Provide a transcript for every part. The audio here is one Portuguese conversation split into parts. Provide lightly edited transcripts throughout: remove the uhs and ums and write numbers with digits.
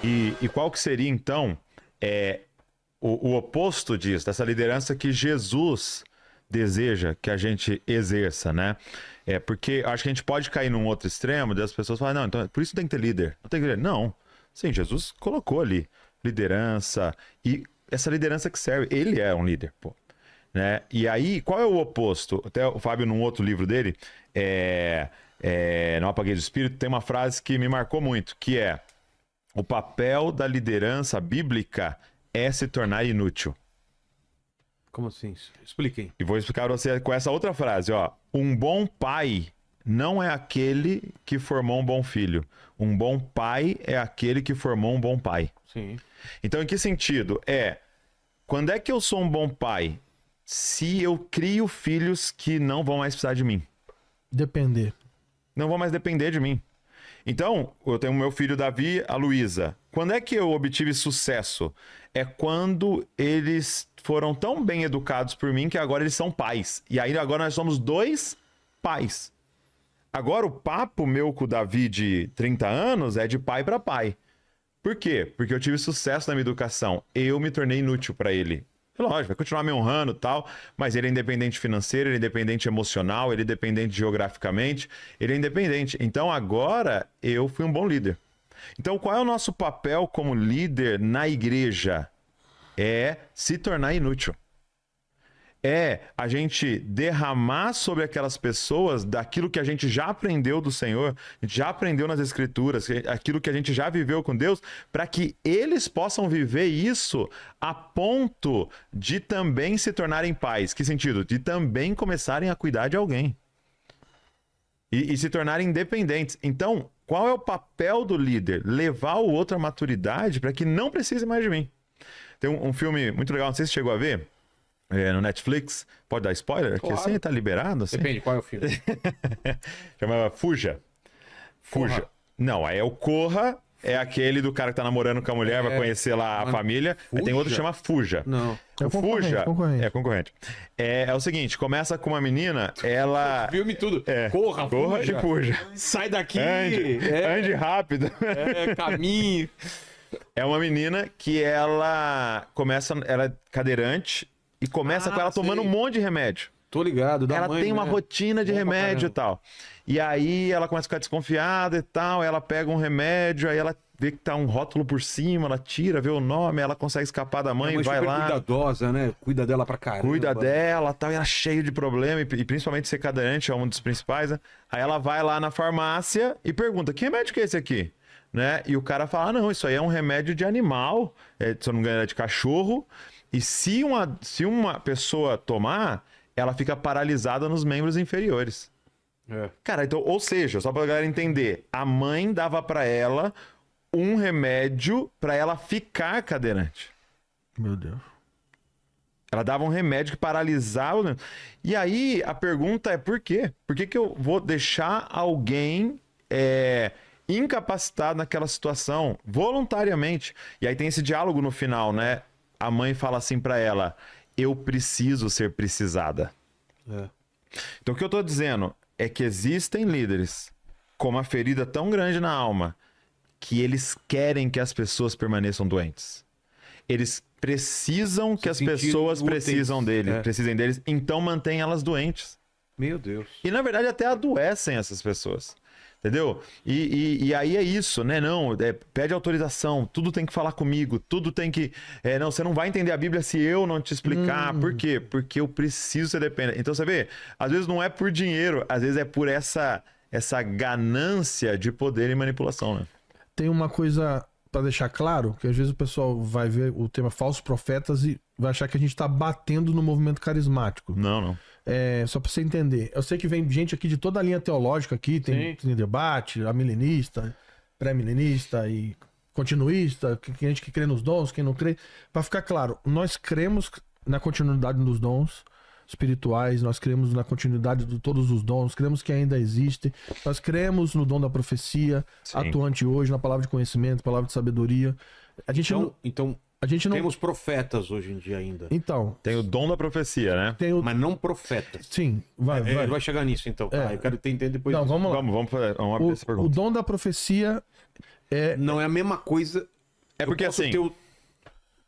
E qual que seria, então, o oposto disso, dessa liderança que Jesus deseja que a gente exerça, né? Porque acho que a gente pode cair num outro extremo das pessoas falarem, não, então por isso tem que ter líder. Não tem que ter líder. Não. Sim, Jesus colocou ali liderança e essa liderança que serve. Ele é um líder, pô. Né? E aí, qual é o oposto? Até o Fábio, num outro livro dele, No Apaguei do Espírito, tem uma frase que me marcou muito, que é: o papel da liderança bíblica é se tornar inútil. Como assim? Expliquem. E vou explicar para você com essa outra frase, ó. Um bom pai não é aquele que formou um bom filho. Um bom pai é aquele que formou um bom pai. Sim. Então, em que sentido? Quando é que eu sou um bom pai? Se eu crio filhos que não vão mais precisar de mim. Depender. Não vão mais depender de mim. Então, eu tenho o meu filho Davi, a Luísa. Quando é que eu obtive sucesso? É quando eles foram tão bem educados por mim que agora eles são pais. E aí agora nós somos 2 pais. Agora o papo meu com o Davi de 30 anos é de pai para pai. Por quê? Porque eu tive sucesso na minha educação. Eu me tornei inútil para ele. Lógico, vai continuar me honrando e tal, mas ele é independente financeiro, ele é independente emocional, ele é independente geograficamente, ele é independente. Então agora eu fui um bom líder. Então qual é o nosso papel como líder na igreja? É se tornar inútil. É a gente derramar sobre aquelas pessoas daquilo que a gente já aprendeu do Senhor, a gente já aprendeu nas Escrituras, aquilo que a gente já viveu com Deus, para que eles possam viver isso a ponto de também se tornarem pais. Que sentido? De também começarem a cuidar de alguém. E se tornarem independentes. Então, qual é o papel do líder? Levar o outro à maturidade para que não precise mais de mim. Tem um filme muito legal, não sei se chegou a ver, no Netflix. Pode dar spoiler? Claro. Que assim tá liberado? Assim? Depende, qual é o filme? Chamava Fuja. Fuja. Não, aí é o Corra, é aquele do cara que tá namorando com a mulher, vai conhecer lá a família. Aí tem outro que chama Fuja. Não. O Fuja concorrente. é concorrente. É o seguinte, começa com uma menina, ela... Filme tudo. Corra, e fuja. Sai daqui. Ande rápido. Caminho. É uma menina que ela é cadeirante e começa com ela tomando um monte de remédio. Tô ligado, da Ela mãe, tem uma né? rotina de Bom pra remédio e caramba. tal. E aí ela começa a ficar desconfiada e tal, ela pega um remédio, aí ela vê que tá um rótulo por cima, ela tira, vê o nome, ela consegue escapar da mãe, vai super lá. cuidadosa, né? Cuida dela pra caramba. Cuida dela, tal, e ela cheia de problema, e principalmente ser cadeirante é um dos principais, né? Aí ela vai lá na farmácia e pergunta: que remédio que é esse aqui? Né? E o cara fala: não, isso aí é um remédio de animal, se eu não me engano é de cachorro, e se uma pessoa tomar, ela fica paralisada nos membros inferiores. Cara, então, ou seja, só pra galera entender, a mãe dava pra ela um remédio pra ela ficar cadeirante. Meu Deus. Ela dava um remédio que paralisava. E aí a pergunta é: por quê? Por que eu vou deixar alguém incapacitado naquela situação voluntariamente? E aí tem esse diálogo no final, né? A mãe fala assim pra ela: eu preciso ser precisada. Então o que eu tô dizendo é que existem líderes com uma ferida tão grande na alma que eles querem que as pessoas permaneçam doentes. Eles precisam que as pessoas precisem deles, então mantém elas doentes. Meu Deus. E na verdade até adoecem essas pessoas. Entendeu? E aí é isso, né? Não, pede autorização, tudo tem que falar comigo, tudo tem que... não, você não vai entender a Bíblia se eu não te explicar. Por quê? Porque eu preciso ser dependente. Então você vê, às vezes não é por dinheiro, às vezes é por essa ganância de poder e manipulação, né? Tem uma coisa pra deixar claro, que às vezes o pessoal vai ver o tema falsos profetas e vai achar que a gente tá batendo no movimento carismático. Não. Só pra você entender. Eu sei que vem gente aqui de toda a linha teológica aqui, tem debate, amilenista, pré-milenista e continuista, gente que crê nos dons, quem não crê. Pra ficar claro, nós cremos na continuidade dos dons espirituais, nós cremos na continuidade de todos os dons, cremos que ainda existe, nós cremos no dom da profecia, atuante hoje, na palavra de conhecimento, palavra de sabedoria. A gente Então a gente não... temos profetas hoje em dia ainda. Então... Tem o dom da profecia, né? Mas não profetas. Sim, vai. Vai chegar nisso, então. Eu quero entender depois. Não, vamos lá. Vamos abrir essa pergunta. O dom da profecia não é a mesma coisa É porque assim...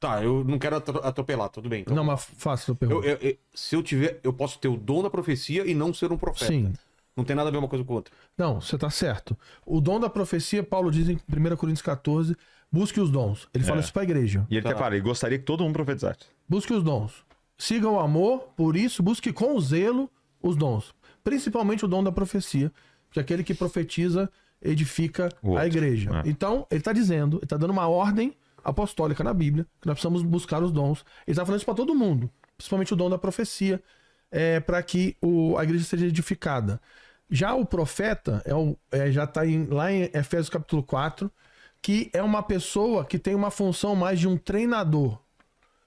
Tá, eu não quero atropelar, tudo bem. Então, Não, mas faça a pergunta. se eu tiver, eu posso ter o dom da profecia e não ser um profeta. Sim. Não tem nada a ver uma coisa com a outra. Não, você tá certo. O dom da profecia, Paulo diz em 1 Coríntios 14, busque os dons. Ele fala isso pra igreja. E ele até fala, ele gostaria que todo mundo profetizasse. Busque os dons. Siga o amor, por isso, busque com zelo os dons. Principalmente o dom da profecia, que é aquele que profetiza, edifica a igreja. Então, ele está dizendo, ele está dando uma ordem apostólica na Bíblia, que nós precisamos buscar os dons. Ele está falando isso para todo mundo, principalmente o dom da profecia, para que a igreja seja edificada. Já o profeta, já está lá em Efésios capítulo 4, que é uma pessoa que tem uma função mais de um treinador.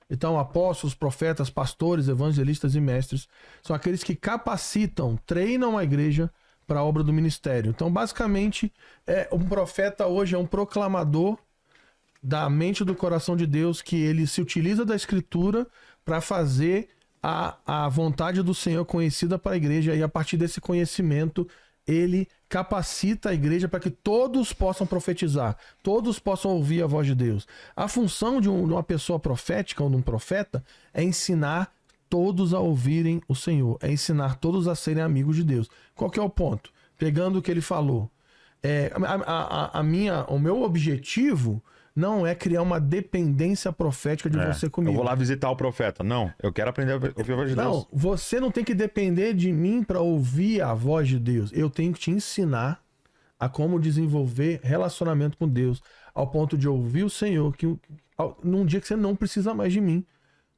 Então, apóstolos, profetas, pastores, evangelistas e mestres são aqueles que capacitam, treinam a igreja para a obra do ministério. Então, basicamente, um profeta hoje é um proclamador da mente e do coração de Deus, que ele se utiliza da escritura para fazer a vontade do Senhor conhecida para a igreja, e a partir desse conhecimento ele capacita a igreja para que todos possam profetizar, todos possam ouvir a voz de Deus. A função de uma pessoa profética ou de um profeta é ensinar todos a ouvirem o Senhor, é ensinar todos a serem amigos de Deus. Qual que é o ponto? Pegando o que ele falou, o meu objetivo não é criar uma dependência profética de você comigo. Eu vou lá visitar o profeta. Não, eu quero aprender a ouvir a voz de Deus. Não, você não tem que depender de mim para ouvir a voz de Deus. Eu tenho que te ensinar a como desenvolver relacionamento com Deus, ao ponto de ouvir o Senhor, num dia que você não precisa mais de mim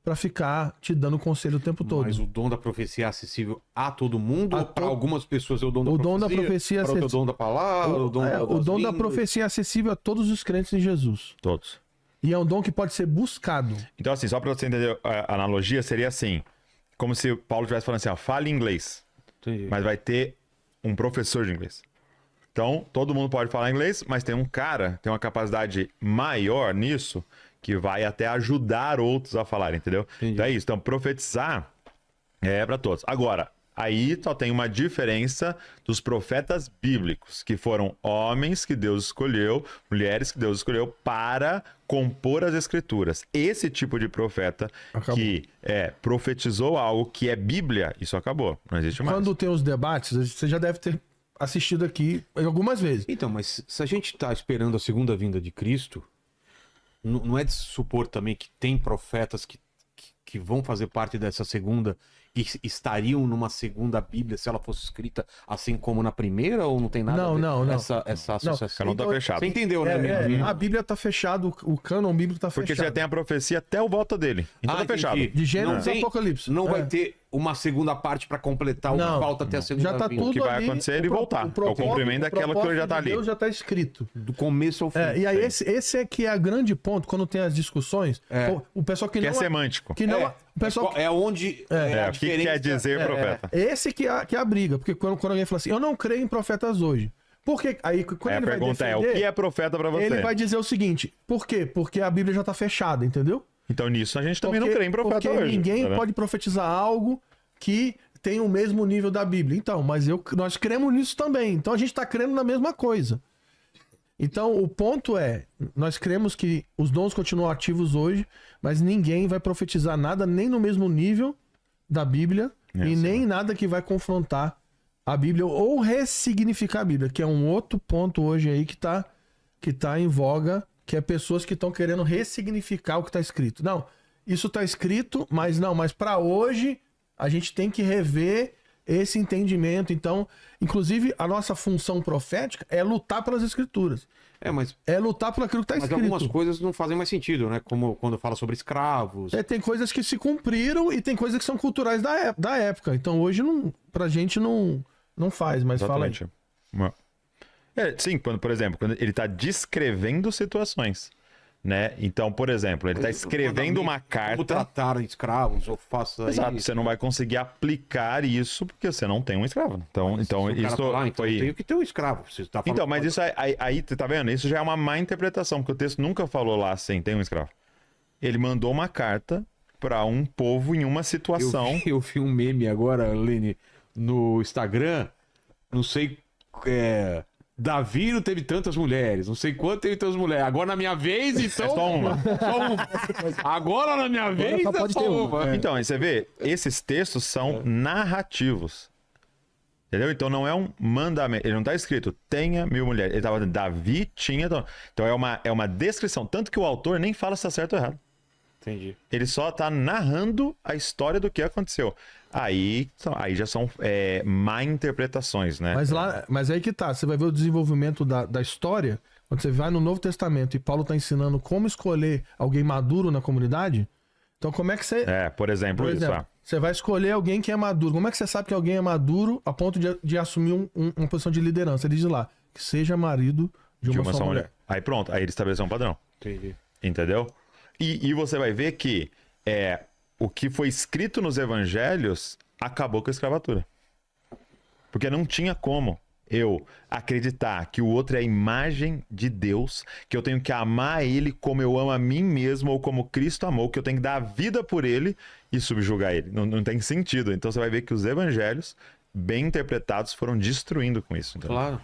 para ficar te dando conselho o tempo todo. Mas o dom da profecia é acessível a todo mundo? Ou para algumas pessoas é o dom da profecia? O dom da profecia para o dom da palavra? O dom da profecia é acessível a todos os crentes em Jesus. Todos. E é um dom que pode ser buscado. Então, assim, só para você entender a analogia, seria assim, como se o Paulo estivesse falando assim, fale inglês. Entendi. Mas vai ter um professor de inglês. Então, todo mundo pode falar inglês, mas tem um cara, tem uma capacidade maior nisso, que vai até ajudar outros a falar, entendeu? Entendi. Então é isso. Então, profetizar é para todos. Agora, aí só tem uma diferença dos profetas bíblicos, que foram homens que Deus escolheu, mulheres que Deus escolheu para compor as escrituras. Esse tipo de profeta que profetizou algo que é Bíblia, isso acabou. Não existe mais. Quando tem os debates, você já deve ter assistido aqui algumas vezes. Então, mas se a gente está esperando a segunda vinda de Cristo, não é de supor também que tem profetas que vão fazer parte dessa segunda e estariam numa segunda Bíblia se ela fosse escrita assim como na primeira, ou não tem nada a ver não. essa associação? O canal tá fechado. Você entendeu, né? A Bíblia tá fechado, o cânon bíblico tá Porque fechado. já tem a profecia até o volta dele. Então tá entendi. fechado. De Gênesis Não a tem- Apocalipse. Não vai ter uma segunda parte para completar o que Não. falta até a segunda Já tá vinda. tudo O que vai ali, acontecer é ele voltar. É o propósito- cumprimento daquela que já tá propósito de ali. Deus já tá escrito. Do começo ao fim. E aí esse é que é grande ponto, quando tem as discussões, o pessoal que Que não... é semântico. Que não, o pessoal É onde a O que quer diferença- dizer profeta? Esse que é a briga, porque quando alguém fala assim, eu não creio em profetas hoje. Por quê? Aí quando A ele vai pergunta é, defender, o que é profeta pra você? ele vai dizer o seguinte, por quê? Porque a Bíblia já tá fechada, entendeu? Então nisso a gente também não crê em profeta porque hoje. ninguém né? pode profetizar algo que tem o mesmo nível da Bíblia. Então, mas nós cremos nisso também. Então a gente está crendo na mesma coisa. Então o ponto é, nós cremos que os dons continuam ativos hoje, mas ninguém vai profetizar nada nem no mesmo nível da Bíblia e nem nada que vai confrontar a Bíblia ou ressignificar a Bíblia, que é um outro ponto hoje aí que tá em voga, que é pessoas que estão querendo ressignificar o que está escrito. Não, isso está escrito, mas para hoje a gente tem que rever esse entendimento. Então, inclusive, a nossa função profética é lutar pelas escrituras. É lutar por aquilo que está Mas escrito. algumas coisas não fazem mais sentido, né? Como quando fala sobre escravos. Tem coisas que se cumpriram e tem coisas que são culturais da época. Então, hoje, pra gente, não faz, mas Exatamente. fala aí. Sim, por exemplo, quando ele está descrevendo situações, né? Então, por exemplo, ele está escrevendo uma Como carta. tratar escravos, ou faça Exato, isso. você não vai conseguir aplicar isso porque você não tem um escravo. Então Se o cara isso falar, então foi. tem que ter um escravo. Você tá falando Então, mas isso aí, tá vendo? Isso já é uma má interpretação, porque o texto nunca falou lá assim, tem um escravo. Ele mandou uma carta para um povo em uma situação. Eu vi um meme agora, Lene, no Instagram. Não sei Davi não teve tantas mulheres, não sei quanto teve tantas mulheres. Agora na minha vez, então. É só uma. Só uma. Agora na minha vez, só é pode só ter uma. uma. Então, aí você vê, esses textos são narrativos. Entendeu? Então não é um mandamento. Ele não tá escrito, tenha 1000 mulheres. Ele tava dizendo, Davi tinha. Então é uma descrição. Tanto que o autor nem fala se tá certo ou errado. Entendi. Ele só tá narrando a história do que aconteceu. Aí já são má interpretações, né? Mas aí que tá, você vai ver o desenvolvimento da história, quando você vai no Novo Testamento e Paulo tá ensinando como escolher alguém maduro na comunidade. Então como é que você... Por exemplo, isso. Você vai escolher alguém que é maduro. Como é que você sabe que alguém é maduro a ponto de assumir uma posição de liderança? Ele diz lá, que seja marido de uma só mulher. Aí pronto, aí ele estabeleceu um padrão. Entendi. Entendeu? E você vai ver que o que foi escrito nos evangelhos acabou com a escravatura. Porque não tinha como eu acreditar que o outro é a imagem de Deus, que eu tenho que amar ele como eu amo a mim mesmo, ou como Cristo amou, que eu tenho que dar a vida por ele e subjugar ele. Não tem sentido. Então você vai ver que os evangelhos, bem interpretados, foram destruindo com isso. Entendeu? Claro.